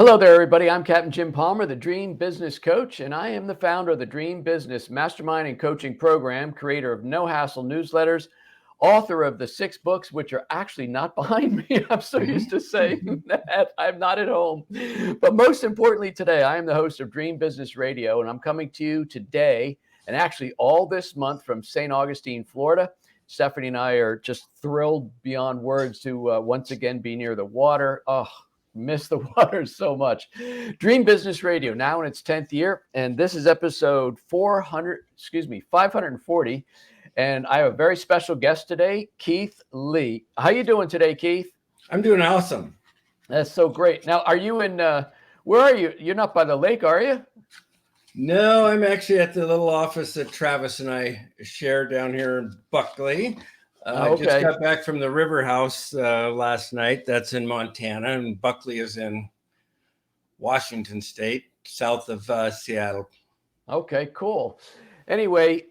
Hello there, everybody. I'm Captain Jim Palmer, the Dream Business Coach, and I am the founder of the Dream Business Mastermind and Coaching Program, creator of No Hassle newsletters, author of the 6 books, which are actually not behind me. I'm so used to saying that. I'm not at home. But most importantly, today, I am the host of Dream Business Radio, and I'm coming to you today and actually all this month from St. Augustine, Florida. Stephanie and I are just thrilled beyond words to once again be near the water. Oh, miss the water so much. Dream Business Radio now in its 10th year, and this is episode 540. And I have a very special guest today, Keith Lee. How you doing today, Keith? I'm doing awesome. That's so great. Now, are you in? Where are you? You're not by the lake, are you? No, I'm actually at the little office that Travis and I share down here in Buckley. I just got back from the River House last night. That's in Montana, and Buckley is in Washington State, south of Seattle. Okay, cool. Anyway,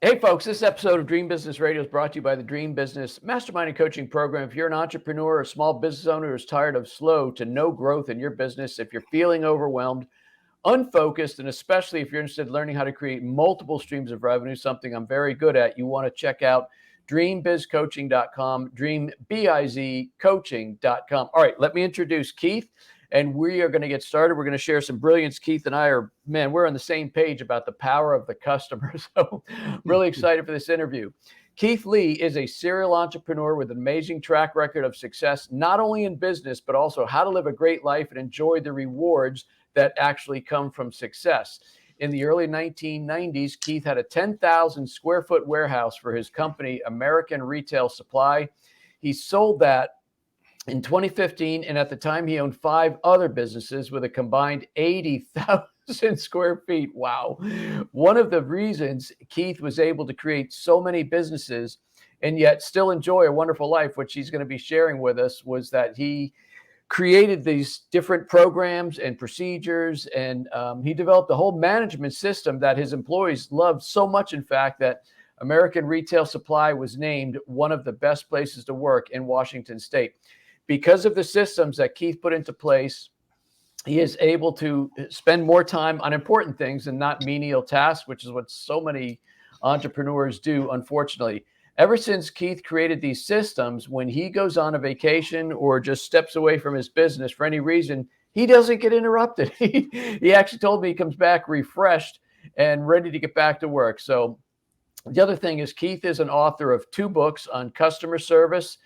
hey, folks, this episode of Dream Business Radio is brought to you by the Dream Business Mastermind and Coaching Program. If you're an entrepreneur or a small business owner who's tired of slow to no growth in your business, if you're feeling overwhelmed, unfocused, and especially if you're interested in learning how to create multiple streams of revenue, something I'm very good at, you want to check out dreambizcoaching.com, dreambizcoaching.com. All right, let me introduce Keith, and we are going to get started. We're going to share some brilliance. Keith and I are, man, we're on the same page about the power of the customer. So really excited for this interview. Keith Lee is a serial entrepreneur with an amazing track record of success, not only in business, but also how to live a great life and enjoy the rewards that actually come from success. In the early 1990s, Keith had a 10,000 square foot warehouse for his company, American Retail Supply. He sold that in 2015, and at the time, he owned 5 other businesses with a combined 80,000 square feet. Wow. One of the reasons Keith was able to create so many businesses and yet still enjoy a wonderful life, which he's going to be sharing with us, was that he created these different programs and procedures, and he developed a whole management system that his employees loved so much, in fact, that American Retail Supply was named one of the best places to work in Washington State. Because of the systems that Keith put into place, he is able to spend more time on important things and not menial tasks, which is what so many entrepreneurs do, unfortunately. Ever since Keith created these systems, when he goes on a vacation or just steps away from his business for any reason, he doesn't get interrupted. He actually told me he comes back refreshed and ready to get back to work. So the other thing is Keith is an author of 2 books on customer service,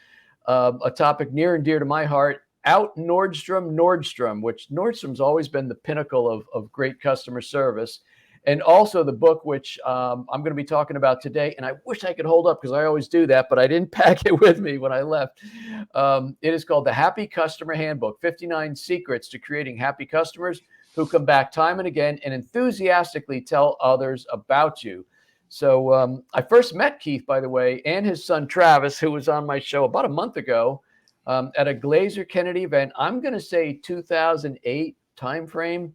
a topic near and dear to my heart, Out Nordstrom, which Nordstrom's always been the pinnacle of great customer service. And also the book, which I'm going to be talking about today. And I wish I could hold up because I always do that, but I didn't pack it with me when I left. It is called The Happy Customer Handbook, 59 Secrets to Creating Happy Customers Who Come Back Time and Again and Enthusiastically Tell Others About You. So I first met Keith, by the way, and his son, Travis, who was on my show about a month ago at a Glazer Kennedy event. I'm going to say 2008 timeframe.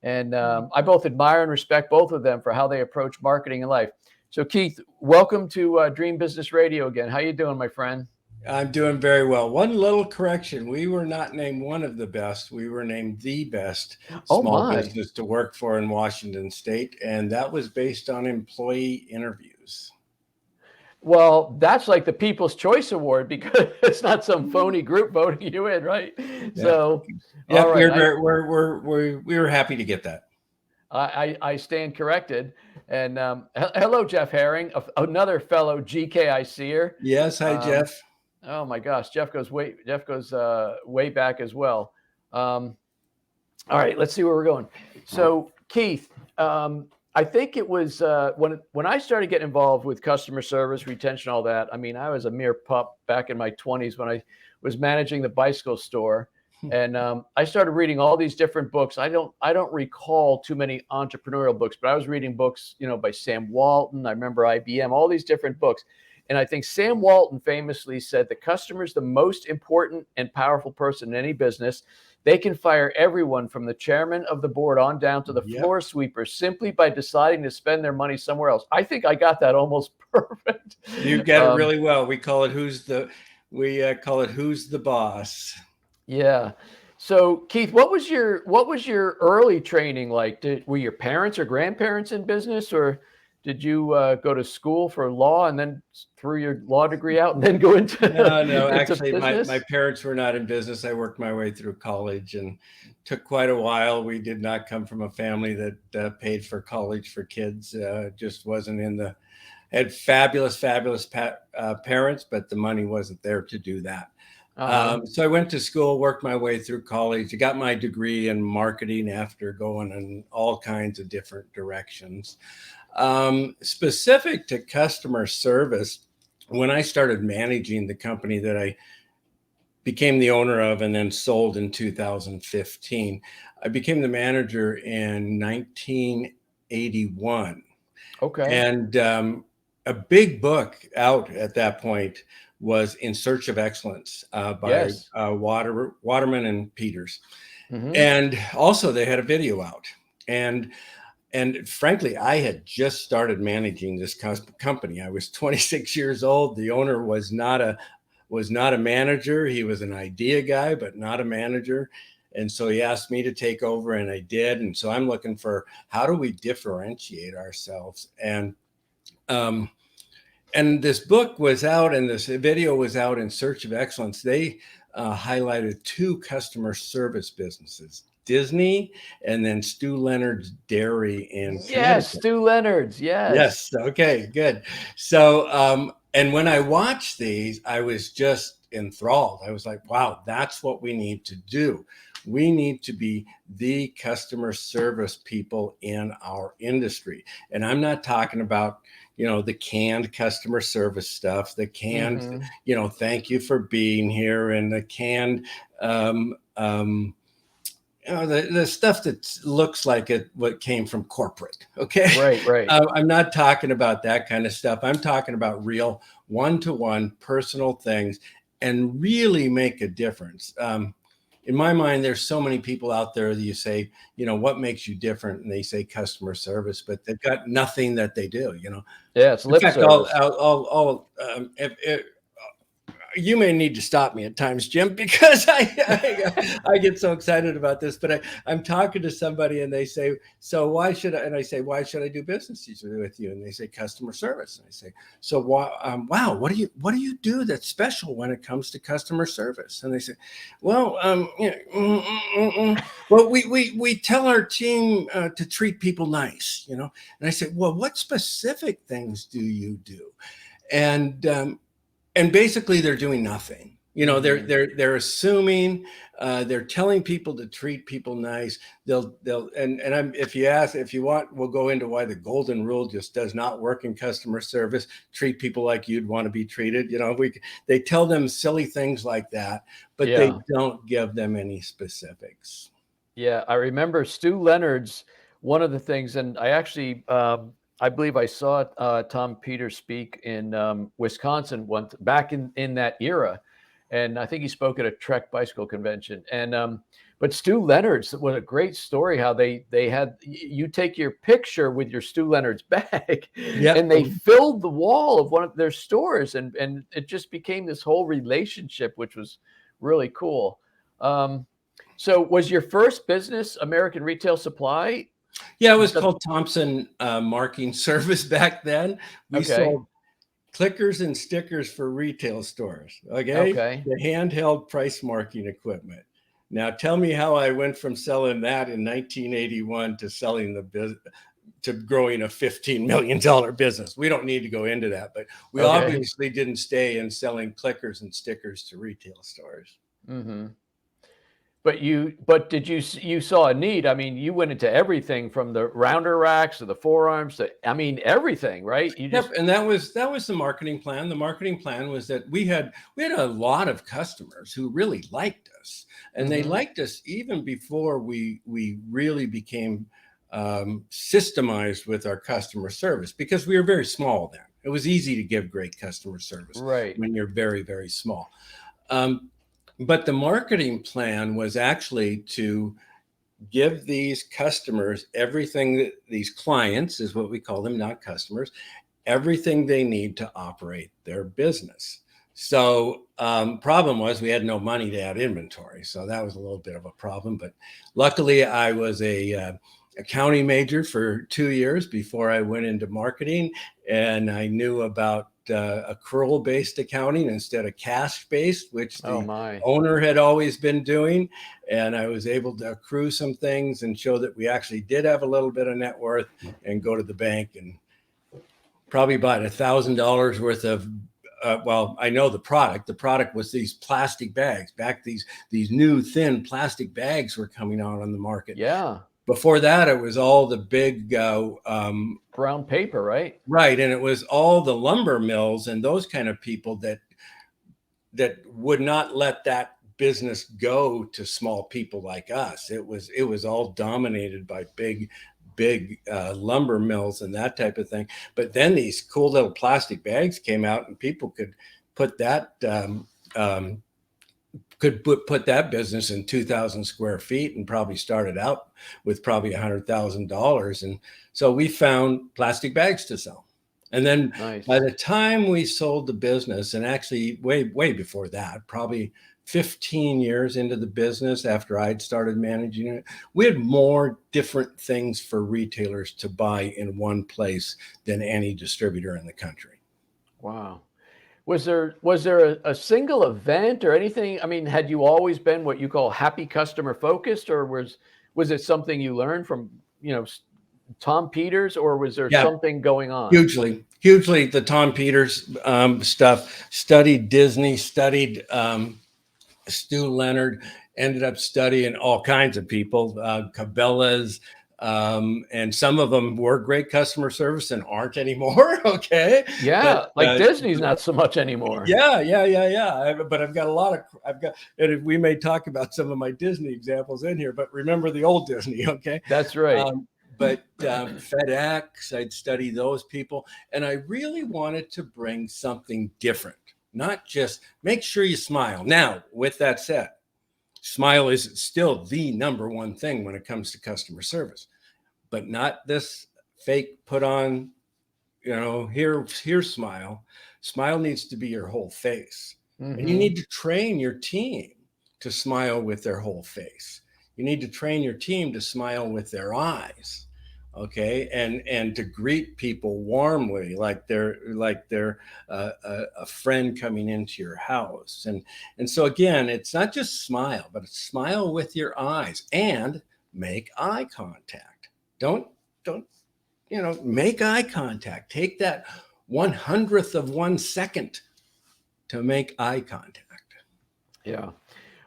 And I both admire and respect both of them for how they approach marketing in life. So, Keith, welcome to Dream Business Radio again. How you doing, my friend? I'm doing very well. One little correction. We were not named one of the best. We were named the best small business to work for in Washington State. And that was based on employee interviews. Well, that's like the People's Choice Award because it's not some phony group voting you in, right? Yeah. So, yeah, all right. We were happy to get that. I stand corrected. And hello, Jeff Herring, another fellow GKICer. Yes, hi, Jeff. Oh my gosh, Jeff goes way back as well. All right, let's see where we're going. So, Keith, I think it was when I started getting involved with customer service, retention, all that. I mean, I was a mere pup back in my 20s when I was managing the bicycle store, and I started reading all these different books. I don't recall too many entrepreneurial books, but I was reading books, by Sam Walton. I remember IBM, all these different books. And I think Sam Walton famously said the customer is the most important and powerful person in any business. They can fire everyone from the chairman of the board on down to the floor sweeper simply by deciding to spend their money somewhere else. I think I got that almost perfect. You got it really well. We call it Who's the Boss. Yeah. So Keith, what was your early training like? Were your parents or grandparents in business, or did you go to school for law and then threw your law degree out and then go into No, into actually, my business? parents were not in business. I worked my way through college and took quite a while. We did not come from a family that paid for college for kids. Just wasn't in the had fabulous parents, but the money wasn't there to do that. Uh-huh. So I went to school, worked my way through college. I got my degree in marketing after going in all kinds of different directions. Specific to customer service, when I started managing the company that I became the owner of and then sold in 2015, I became the manager in 1981. Okay. And a big book out at that point was In Search of Excellence by Yes. Waterman and Peters. Hmm. And also they had a video out. And and frankly, I had just started managing this company. I was 26 years old. The owner was not a manager. He was an idea guy, but not a manager. And so he asked me to take over, and I did. And so I'm looking for how do we differentiate ourselves? Um, and this book was out, and this video was out, In Search of Excellence. They highlighted two customer service businesses, Disney and then Stu Leonard's Dairy in Yes, Connecticut. Stu Leonard's. Yes. Yes. Okay, good. So, and when I watched these, I was just enthralled. I was like, wow, that's what we need to do. We need to be the customer service people in our industry. And I'm not talking about, the canned customer service stuff, the canned, Hmm. thank you for being here, and the canned, the stuff that looks like what came from corporate. Okay. Right, right. I'm not talking about that kind of stuff. I'm talking about real one-to-one personal things and really make a difference. In my mind, there's so many people out there that you say, what makes you different? And they say customer service, but they've got nothing that they do. Yeah, it's In lip fact, service. if you may need to stop me at times, Jim, because I get so excited about this. But I'm talking to somebody and they say, so why should I? And I say, why should I do business with you? And they say, customer service. And I say, so wow, what do you do that's special when it comes to customer service? And they say, well, well, we tell our team to treat people nice. And I say, well, what specific things do you do? And basically they're doing nothing. Hmm. They're assuming, they're telling people to treat people nice. If you want, we'll go into why the golden rule just does not work in customer service. Treat people like you'd want to be treated. They tell them silly things like that, but they Yeah. don't give them any specifics. Yeah, I remember Stu Leonard's one of the things, and I believe I saw Tom Peters speak in Wisconsin once back in that era, and I think he spoke at a Trek bicycle convention. And but Stu Leonard's was a great story. How they had you take your picture with your Stu Leonard's bag, Yep. and they filled the wall of one of their stores, and it just became this whole relationship, which was really cool. So was your first business American Retail Supply? Yeah, it Is was that called Thompson Marking Service back then. We okay? sold clickers and stickers for retail stores. Okay. Okay. The handheld price marking equipment. Now tell me how I went from selling that in 1981 to selling to growing a $15 million business. We don't need to go into that, but we Okay. obviously didn't stay in selling clickers and stickers to retail stores. Mhm. But did you saw a need? I mean, you went into everything from the rounder racks to the forearms to, I mean, everything, right? You Yep, just and that was the marketing plan. The marketing plan was that we had a lot of customers who really liked us, and they Mhm. liked us even before we really became systemized with our customer service, because we were very small then. It was easy to give great customer service Right. when you're very, very small. Um, but the marketing plan was actually to give these customers everything that these clients is what we call them, not customers, everything they need to operate their business. So problem was we had no money to add inventory. So that was a little bit of a problem. But luckily I was a accounting major for 2 years before I went into marketing. And I knew about accrual-based accounting instead of cash-based, which the owner had always been doing. And I was able to accrue some things and show that we actually did have a little bit of net worth and go to the bank and probably bought $1,000 worth of well, I know the product. The product was these plastic bags. These new thin plastic bags were coming out on the market. Yeah. Before that, it was all the big brown paper, right? Right, and it was all the lumber mills and those kind of people that would not let that business go to small people like us. It was all dominated by big lumber mills and that type of thing. But then these cool little plastic bags came out, and people could put that put that business in 2,000 square feet and probably started out with probably $100,000. And so we found plastic bags to sell. And then by the time we sold the business, and actually way before that, probably 15 years into the business after I'd started managing it, we had more different things for retailers to buy in one place than any distributor in the country. Wow. Was there a single event or anything? I mean, had you always been what you call happy customer focused, or was it something you learned from, Tom Peters, or was there something going on? Hugely the Tom Peters stuff. Studied Disney, studied Stu Leonard, ended up studying all kinds of people, Cabela's, and some of them were great customer service and aren't anymore. Okay. Yeah. But, like Disney's not so much anymore. Yeah. But I've got and we may talk about some of my Disney examples in here, but remember the old Disney. Okay. That's right. But FedEx, I'd study those people. And I really wanted to bring something different, not just make sure you smile. Now, with that said, smile is still the number one thing when it comes to customer service, but not this fake put on, here smile. Smile needs to be your whole face. Mm-hmm. And you need to train your team to smile with their whole face. You need to train your team to smile with their eyes. Okay. And to greet people warmly, like they're a friend coming into your house. And so again, it's not just smile, but it's smile with your eyes and make eye contact. Don't make eye contact. Take that 1/100th of 1 second to make eye contact. Yeah.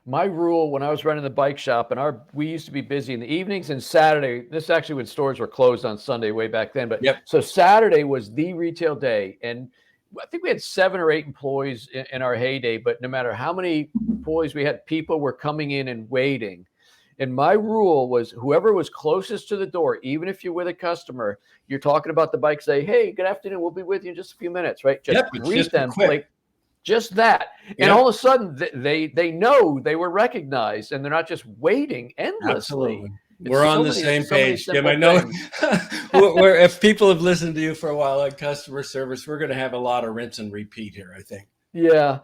My rule when I was running the bike shop, and we used to be busy in the evenings and Saturday. This actually when stores were closed on Sunday way back then. But So Saturday was the retail day. And I think we had 7 or 8 employees in our heyday, but no matter how many employees we had, people were coming in and waiting. And my rule was whoever was closest to the door, even if you're with a customer, you're talking about the bike, say, hey, good afternoon. We'll be with you in just a few minutes, right? Just greet them. Like, just that. And all of a sudden they know they were recognized and they're not just waiting endlessly. Absolutely. We're on the same page, Jim. I know if people have listened to you for a while on customer service, we're going to have a lot of rinse and repeat here, I think. Yeah.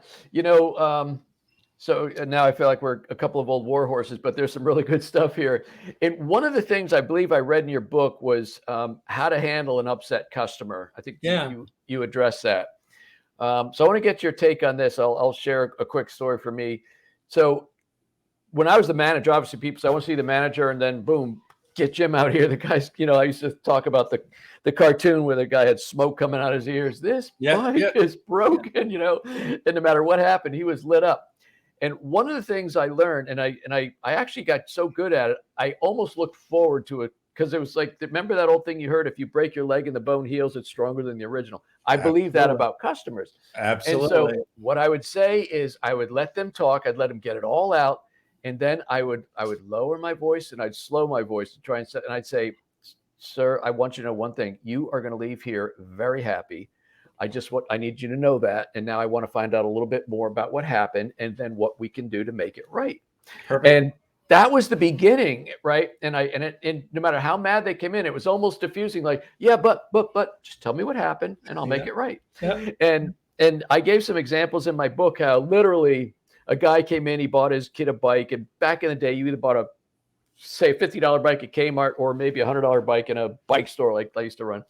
So now I feel like we're a couple of old war horses, but there's some really good stuff here. And one of the things I believe I read in your book was how to handle an upset customer. I think you addressed that. So I want to get your take on this. I'll share a quick story for me. So when I was the manager, obviously people say, I want to see the manager, and then boom, get Jim out here. The guy's, I used to talk about the cartoon where the guy had smoke coming out his ears. This bike is broken, and no matter what happened, he was lit up. And one of the things I learned, and I actually got so good at it, I almost looked forward to it. Because it was like, remember that old thing you heard, if you break your leg and the bone heals, it's stronger than the original. I believe that about customers. Absolutely. And so what I would say is I would let them talk. I'd let them get it all out. And then I would lower my voice and I'd slow my voice to try and I'd say, sir, I want you to know one thing. You are going to leave here very happy. I need you to know that. And now I want to find out a little bit more about what happened and then what we can do to make it right. Perfect. And that was the beginning, right? And no matter how mad they came in, it was almost diffusing, like, yeah, but just tell me what happened and I'll make it right. Yeah. And And I gave some examples in my book how literally a guy came in, he bought his kid a bike, and back in the day, you either bought a say $50 bike at Kmart or maybe a $100 bike in a bike store like I used to run.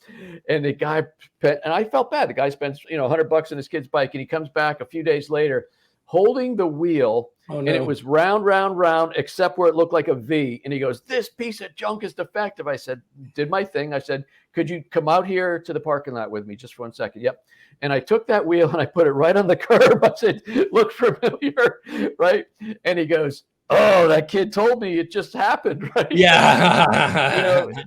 And the guy, and I felt bad. The guy spends, $100 on his kid's bike, and he comes back a few days later holding the wheel. Oh, and no. it was round, round, round, except where it looked like a V. And he goes, "This piece of junk is defective." I said, did my thing. I said, "Could you come out here to the parking lot with me just for 1 second?" Yep. And I took that wheel and I put it right on the curb. I said, "Look familiar," right? And he goes, "Oh, that kid told me it just happened," right? Yeah.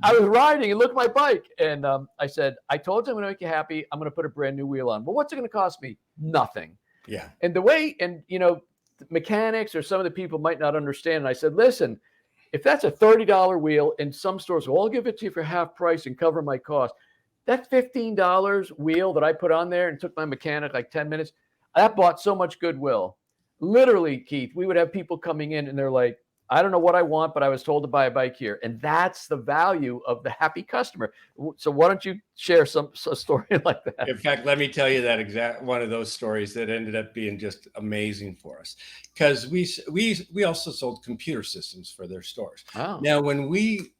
I was riding and look at my bike. And I said, "I told you I'm going to make you happy. I'm going to put a brand new wheel on." "Well, what's it going to cost me?" "Nothing." Yeah. And the way, mechanics or some of the people might not understand. And I said, "Listen, if that's a $30 wheel, and some stores will, I'll give it to you for half price and cover my cost. That $15 wheel that I put on there and took my mechanic like 10 minutes, that bought so much goodwill." Literally, Keith, we would have people coming in and they're like, "I don't know what I want, but I was told to buy a bike here." And that's the value of the happy customer. So why don't you share a story like that? In fact, let me tell you that exact one of those stories that ended up being just amazing for us, because we also sold computer systems for their stores. Oh. Now, when we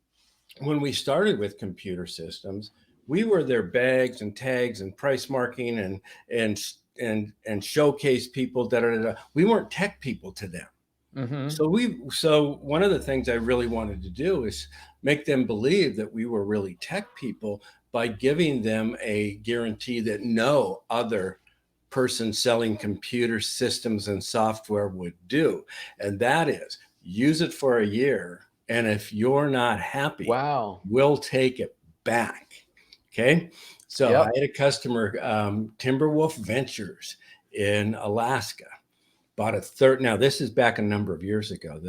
started with computer systems, we were their bags and tags and price marking and showcase people. We weren't tech people to them. Mm-hmm. So one of the things I really wanted to do is make them believe that we were really tech people by giving them a guarantee that no other person selling computer systems and software would do. And that is, use it for a year. And if you're not happy, wow, we'll take it back. Okay. So yep. I had a customer, Timberwolf Ventures in Alaska. Bought a third. Now this is back a number of years ago.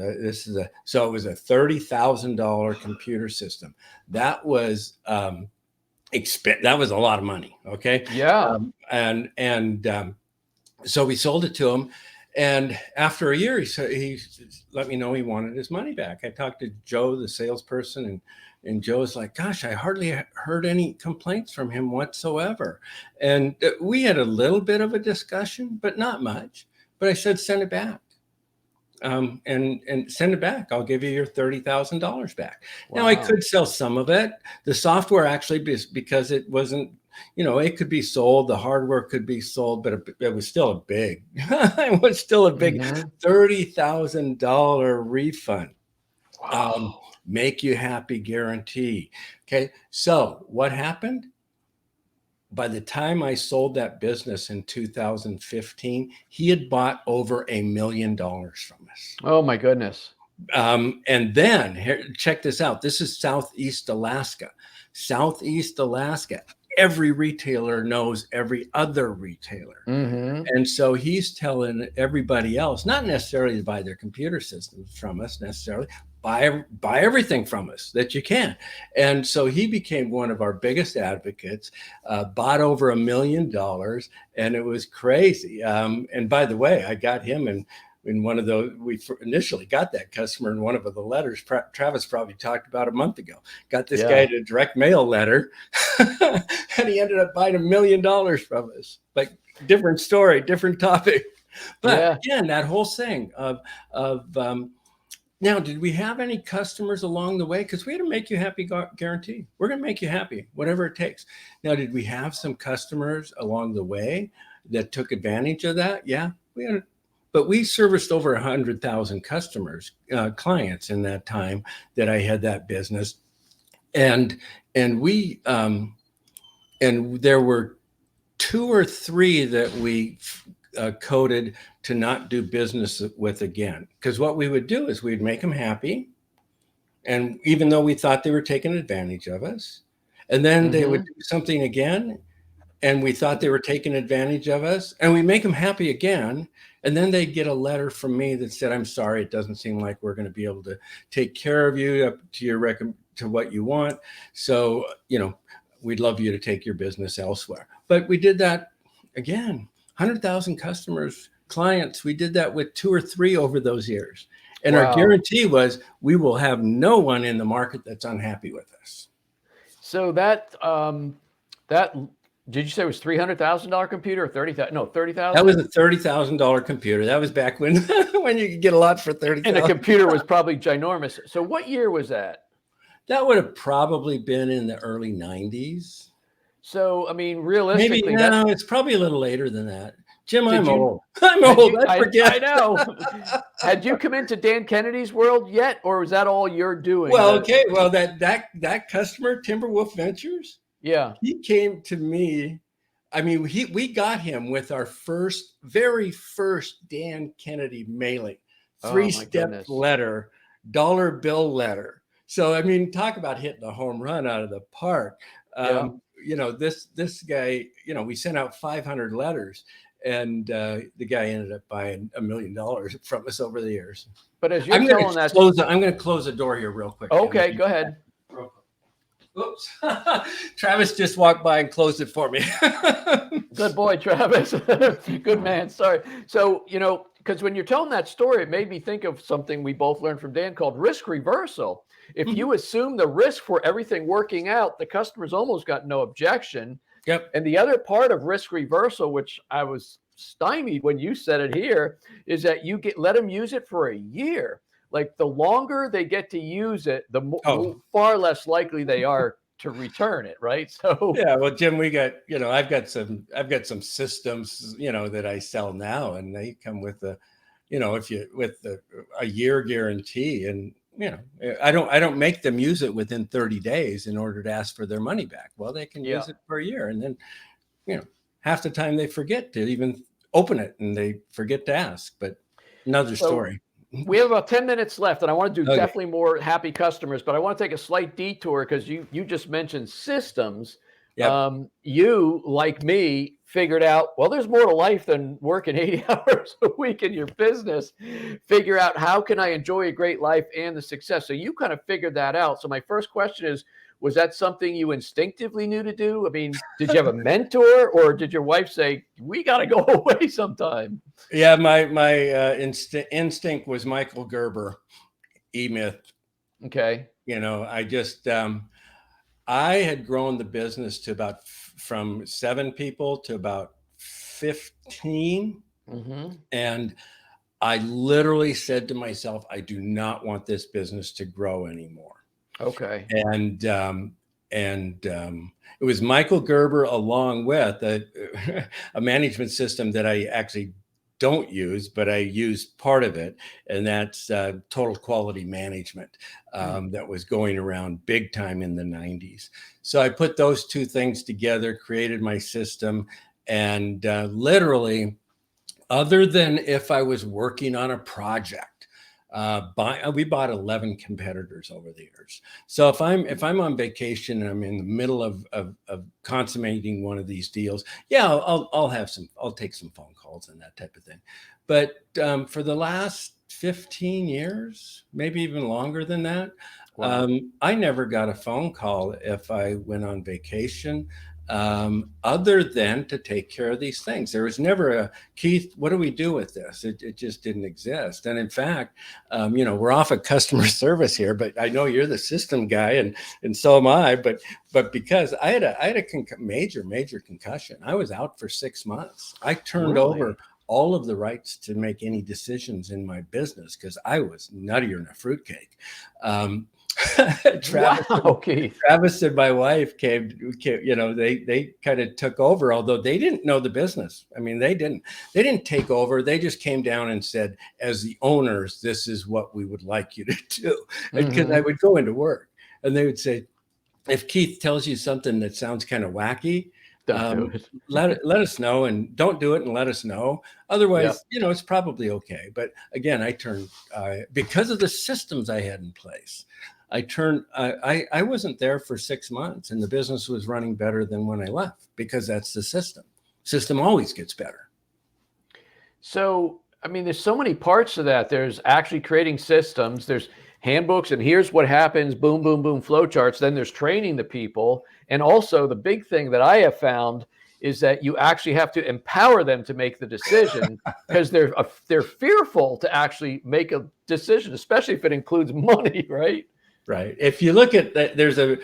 So it was a $30,000 computer system. That was that was a lot of money. Okay. Yeah. So we sold it to him, and after a year, he let me know he wanted his money back. I talked to Joe, the salesperson, and Joe's like, "Gosh, I hardly heard any complaints from him whatsoever." And we had a little bit of a discussion, but not much. But I said, "Send it back, and send it back. I'll give you your $30,000 back." Wow. Now I could sell some of it. The software actually, because it wasn't, it could be sold. The hardware could be sold, but it was still a big, it was still a big $30,000 refund. Wow. Make you happy guarantee. Okay, so what happened? By the time I sold that business in 2015, he had bought over $1 million from us. Oh my goodness. And then here, check this out. This is Southeast Alaska. Southeast Alaska. Every retailer knows every other retailer. Mm-hmm. And so he's telling everybody else, not necessarily to buy their computer systems from us necessarily, buy everything from us that you can. And so he became one of our biggest advocates, bought over $1 million, and it was crazy. And by the way, I got him in one of those, we initially got that customer in one of the letters Travis probably talked about a month ago. Got this guy a direct mail letter, and he ended up buying $1 million from us. Like, different story, different topic. But again, that whole thing of now, did we have any customers along the way? Because we had a make you happy guarantee. We're going to make you happy, whatever it takes. Now, did we have some customers along the way that took advantage of that? Yeah, we had. But we serviced over 100,000 customers, clients in that time that I had that business, and we and there were 2 or 3 that we coded to not do business with again. Because what we would do is we'd make them happy, and even though we thought they were taking advantage of us, and then they would do something again, and we thought they were taking advantage of us, and we make them happy again, and then they'd get a letter from me that said, "I'm sorry, it doesn't seem like we're going to be able to take care of you up to your to what you want. So, we'd love you to take your business elsewhere." But we did that again. 100,000 customers, clients. We did that with 2 or 3 over those years. And our guarantee was, we will have no one in the market that's unhappy with us. So that Did you say it was $300,000 computer or 30,000? No, 30,000. That was a $30,000 computer. That was back when when you could get a lot for 30,000. And the computer was probably ginormous. So what year was that? That would have probably been in the early 90s. So, I mean, realistically, maybe no, it's probably a little later than that. Jim, I'm old. I forget. I know. Had you come into Dan Kennedy's world yet, or was that all you're doing? Well, okay. Well, that customer, Timberwolf Ventures, yeah, he came to me. I mean, we got him with our very first Dan Kennedy mailing, 3-step letter, dollar bill letter. So, I mean, talk about hitting a home run out of the park. You know, this guy, you know, we sent out 500 letters. And the guy ended up buying $1 million from us over the years. But as you're telling that, I'm going to close the door here real quick. Okay, go ahead. Oops. Travis just walked by and closed it for me. Good boy, Travis. Good man. Sorry. So, you know, because when you're telling that story, it made me think of something we both learned from Dan called risk reversal. If you assume the risk for everything working out, the customer's almost got no objection. Yep. And the other part of risk reversal, which I was stymied when you said it here, is that you let them use it for a year. Like the longer they get to use it, the far less likely they are to return it, right? So yeah, well, Jim, I've got some systems, you know, that I sell now, and they come with a year guarantee, and you know, I don't make them use it within 30 days in order to ask for their money back. Well, they can use it for a year, and then, you know, half the time they forget to even open it and they forget to ask. But another story. We have about 10 minutes left, and I want to do definitely more happy customers, but I want to take a slight detour because you just mentioned systems. Yep. You, like me, figured out, well, there's more to life than working 80 hours a week in your business. Figure out how can I enjoy a great life and the success. So you kind of figured that out. So my first question is, was that something you instinctively knew to do? I mean, did you have a mentor, or did your wife say, we got to go away sometime? Yeah, my instinct was Michael Gerber, E-Myth. Okay. You know, I had grown the business to from 7 people to about 15. Mm-hmm. And I literally said to myself, I do not want this business to grow anymore. Okay. And it was Michael Gerber, along with a management system that I actually don't use, but I use part of it, and that's total quality management that was going around big time in the 90s. So I put those two things together, created my system, and literally, other than if I was working on a project, we bought 11 competitors over the years. So if I'm on vacation and I'm in the middle of consummating one of these deals, yeah, I'll take some phone calls and that type of thing. But for the last 15 years, maybe even longer than that, wow. I never got a phone call if I went on vacation, other than to take care of these things. There was never a, Keith, what do we do with this? It just didn't exist. And in fact, you know, we're off of customer service here, but I know you're the system guy, and so am I. But because I had a major concussion. I was out for 6 months. I turned over all of the rights to make any decisions in my business because I was nuttier than a fruitcake. Travis and my wife came, you know, they kind of took over, although they didn't know the business. I mean, they didn't take over. They just came down and said, as the owners, this is what we would like you to do. And because I would go into work and they would say, if Keith tells you something that sounds kind of wacky, let us know, and don't do it and let us know. Otherwise, you know, it's probably okay. But again, I turned because of the systems I had in place. I wasn't there for 6 months, and the business was running better than when I left because that's the system. System always gets better. So, I mean, there's so many parts to that. There's actually creating systems. There's handbooks, and here's what happens, boom, boom, boom, flow charts. Then there's training the people. And also the big thing that I have found is that you actually have to empower them to make the decision because they're fearful to actually make a decision, especially if it includes money, right? Right. If you look at that, there's a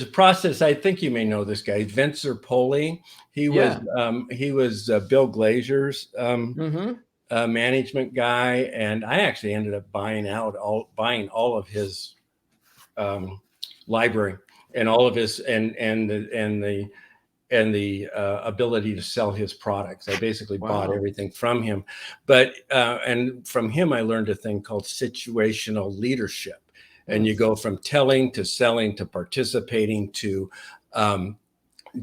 process. I think you may know this guy, Vince Poli. He was Bill Glazer's management guy, and I actually ended up buying all of his library and all of his and the ability to sell his products. I basically bought everything from him, but and from him I learned a thing called situational leadership. And you go from telling to selling to participating to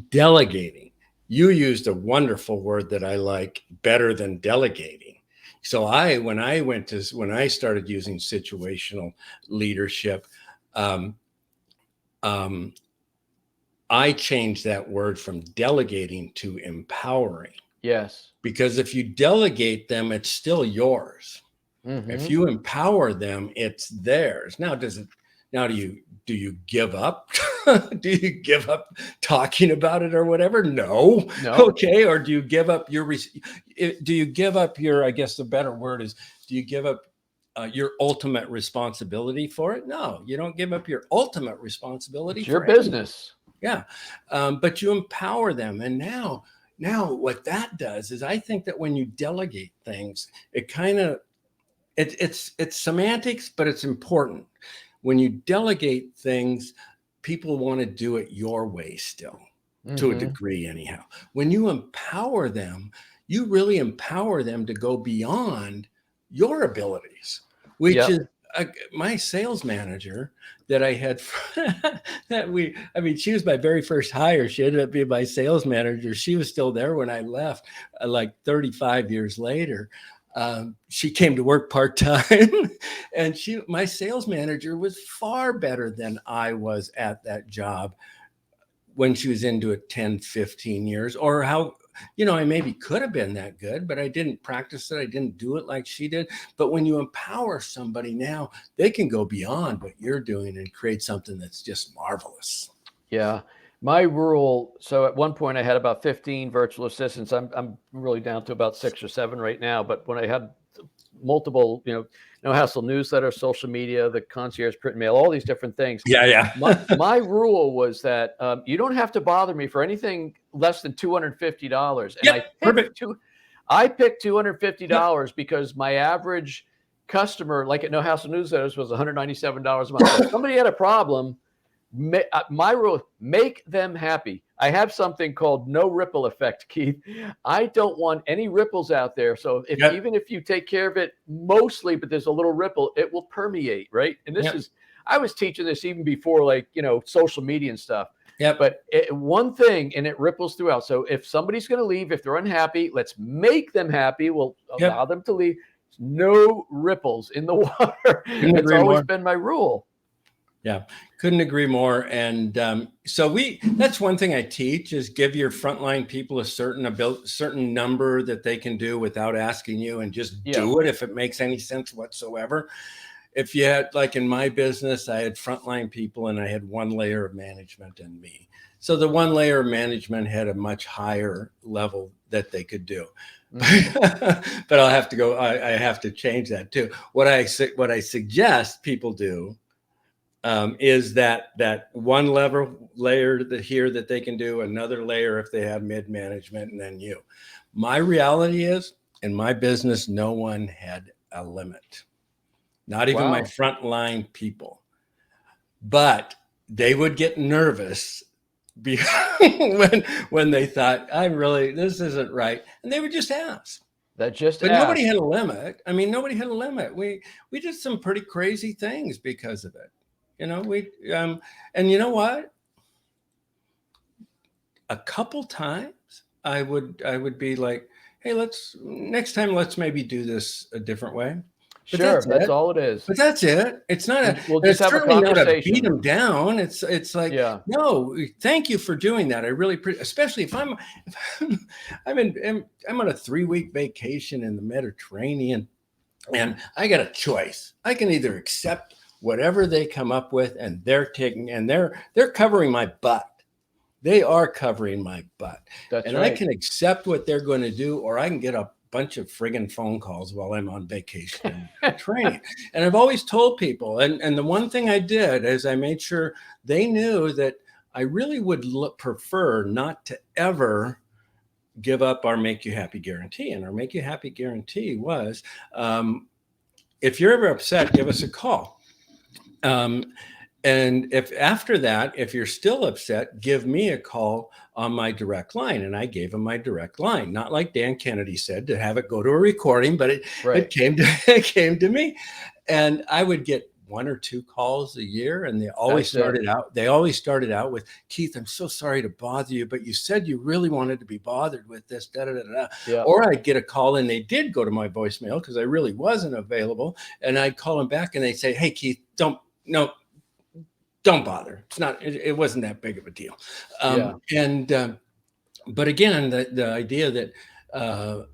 delegating. You used a wonderful word that I like better than delegating. So when I started using situational leadership, I changed that word from delegating to empowering. Yes. Because if you delegate them, it's still yours. If you empower them, it's theirs. Now, do you give up? Do you give up talking about it or whatever? No. Okay. Or do you give up your, I guess the better word is, do you give up your ultimate responsibility for it? No, you don't give up your ultimate responsibility. It's your business. Yeah. But you empower them. And now what that does is, I think that when you delegate things, it kind of, it's semantics, but it's important. When you delegate things, people want to do it your way still, to a degree anyhow. When you empower them, you really empower them to go beyond your abilities, which is my sales manager that I had she was my very first hire. She ended up being my sales manager. She was still there when I left, like 35 years later. She came to work part-time, and my sales manager was far better than I was at that job when she was into it 10, 15 years, or how, I maybe could have been that good, but I didn't practice it. I didn't do it like she did. But when you empower somebody now, they can go beyond what you're doing and create something that's just marvelous. Yeah. My rule, so at one point I had about 15 virtual assistants. I'm really down to about 6 or 7 right now. But when I had multiple, No Hassle newsletter, social media, the concierge print mail, all these different things. Yeah. My rule was that you don't have to bother me for anything less than $250. And I picked $250 because my average customer, like at No Hassle newsletters, was $197 a month. So if somebody had a problem, my rule, make them happy. I have something called no ripple effect, Keith. I don't want any ripples out there. So even if you take care of it mostly, but there's a little ripple, it will permeate, right? And this I was teaching this even before, like, social media and stuff. Yeah. But one thing, and it ripples throughout. So if somebody's going to leave, if they're unhappy, let's make them happy. We'll allow them to leave. No ripples in the water. It's always been my rule. Yeah, couldn't agree more. And that's one thing I teach, is give your frontline people a certain number that they can do without asking you, and just do it if it makes any sense whatsoever. If you had, like in my business, I had frontline people and I had one layer of management and me. So the one layer of management had a much higher level that they could do. But I have to change that too. What I suggest people do is that one layer that they can do, another layer if they have mid management, and then you. My reality is, in my business, no one had a limit, not even my frontline people. But they would get nervous when they thought, this isn't right, and they would just ask. Nobody had a limit. Nobody had a limit. We did some pretty crazy things because of it. And you know what? A couple times I would be like, hey, next time let's maybe do this a different way. But sure, that's all it is. But that's it. It's not we'll just have a conversation. Not to beat them down. It's like, no, thank you for doing that. I really appreciate, especially if I'm on a 3-week vacation in the Mediterranean, and I got a choice. I can either accept whatever they come up with, and they're covering my butt. They are covering my butt. That's and right. I can accept what they're going to do, or I can get a bunch of friggin' phone calls while I'm on vacation and training. And I've always told people, and the one thing I did is I made sure they knew that I really would prefer not to ever give up our Make You Happy guarantee. And our Make You Happy guarantee was, if you're ever upset, give us a call. And if after that, if you're still upset, give me a call on my direct line. And I gave him my direct line, not like Dan Kennedy said to have it go to a recording, but it came to me. And I would get 1 or 2 calls a year, and they always started out with, Keith, I'm so sorry to bother you, but you said you really wanted to be bothered with this, da, da, da, da. Yeah. Or I'd get a call and they did go to my voicemail because I really wasn't available. And I'd call them back and they'd say, hey, Keith, don't bother. It wasn't that big of a deal. But again, the idea that,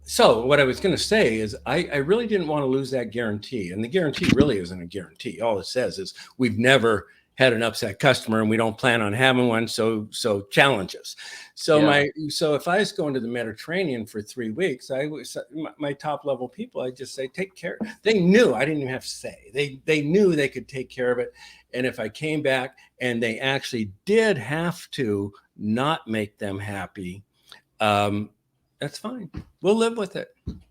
so what I was going to say is I really didn't want to lose that guarantee. And the guarantee really isn't a guarantee. All it says is we've never had an upset customer and we don't plan on having one. So challenge us. So if I was going to the Mediterranean for 3 weeks, my top level people, I just say, take care. They knew, I didn't even have to say, they knew they could take care of it. And if I came back and they actually did have to not make them happy, that's fine. We'll live with it.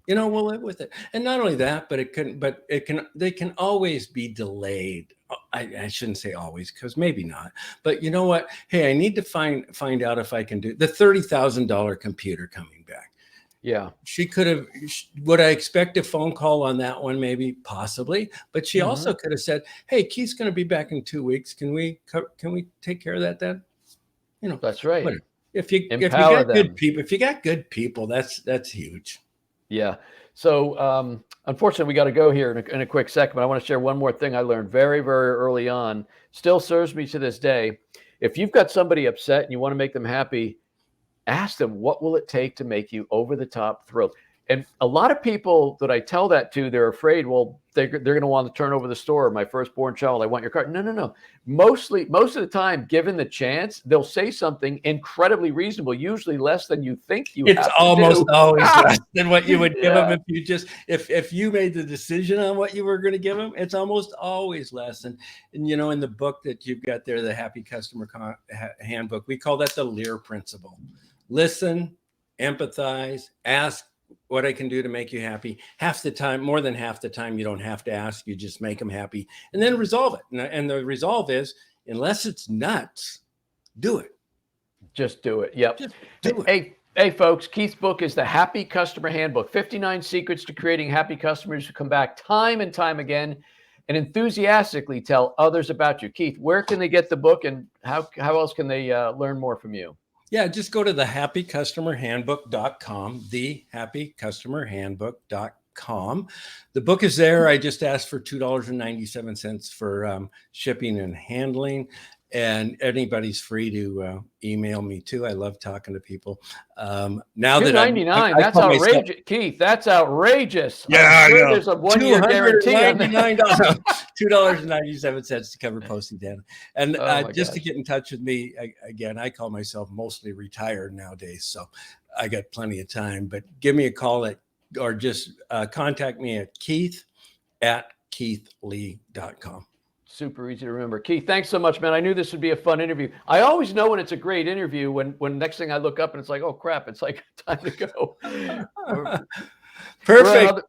We'll live with it. And not only that, they can always be delayed. I shouldn't say always, because maybe not. But you know what? Hey, I need to find out if I can do the $30,000 computer coming back. Yeah. She could have, would I expect a phone call on that one? Maybe, possibly. But she also could have said, hey, Keith's going to be back in 2 weeks. Can we take care of that then? That's right. Whatever. If you got good people, that's huge. Yeah. So unfortunately, we got to go here in a quick second, but I want to share one more thing I learned very, very early on. Still serves me to this day. If you've got somebody upset and you want to make them happy, ask them, what will it take to make you over the top thrilled? And a lot of people that I tell that to, they're afraid, well, they're going to want to turn over the store. My firstborn child, I want your car. No. Most of the time, given the chance, they'll say something incredibly reasonable, usually less than you think you have to do. It's almost always less than what you would give them if you made the decision on what you were going to give them. It's almost always less. And in the book that you've got there, the Happy Customer Handbook, we call that the Lear principle. Listen, empathize, ask what I can do to make you happy. Half the time, more than half the time, you don't have to ask. You just make them happy and then resolve it. And the resolve is, unless it's nuts, do it. Just do it. Yep. Just do it. Hey, folks, Keith's book is the Happy Customer Handbook, 59 Secrets to Creating Happy Customers Who Come Back Time and Time Again and enthusiastically tell others about you. Keith, where can they get the book, and how else can they learn more from you? Yeah, just go to thehappycustomerhandbook.com, thehappycustomerhandbook.com. The book is there. I just asked for $2.97 for shipping and handling. And anybody's free to email me too. I love talking to people. Now that $2.99, that's outrageous, Keith. That's outrageous. Yeah, I'm sure there's a 1-year guarantee on that. $2.97 to cover postage, Dan. And just to get in touch with me again, I call myself mostly retired nowadays, so I got plenty of time. But give me a call or just contact me at keith@keithlee.com. Super easy to remember. Keith, thanks so much, man. I knew this would be a fun interview. I always know when it's a great interview when next thing I look up and it's like, oh crap, it's like time to go. Perfect.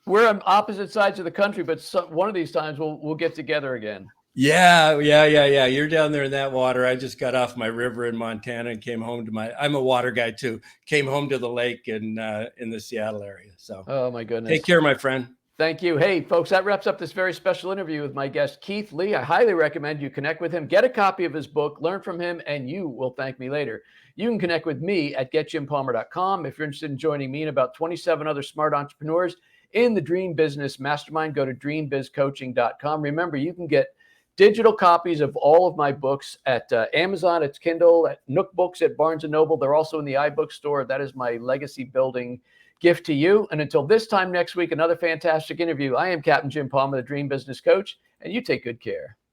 We're on opposite sides of the country, but one of these times we'll get together again. Yeah. You're down there in that water. I just got off my river in Montana and came home I'm a water guy too. Came home to the lake in the Seattle area. So, oh my goodness. Take care, my friend. Thank you. Hey, folks, that wraps up this very special interview with my guest, Keith Lee. I highly recommend you connect with him, get a copy of his book, learn from him, and you will thank me later. You can connect with me at getjimpalmer.com. If you're interested in joining me and about 27 other smart entrepreneurs in the Dream Business Mastermind, go to dreambizcoaching.com. Remember, you can get digital copies of all of my books at Amazon, at Kindle, at Nook Books, at Barnes & Noble. They're also in the iBook store. That is my legacy building gift to you. And until this time next week, another fantastic interview. I am Captain Jim Palmer, the Dream Business Coach, and you take good care.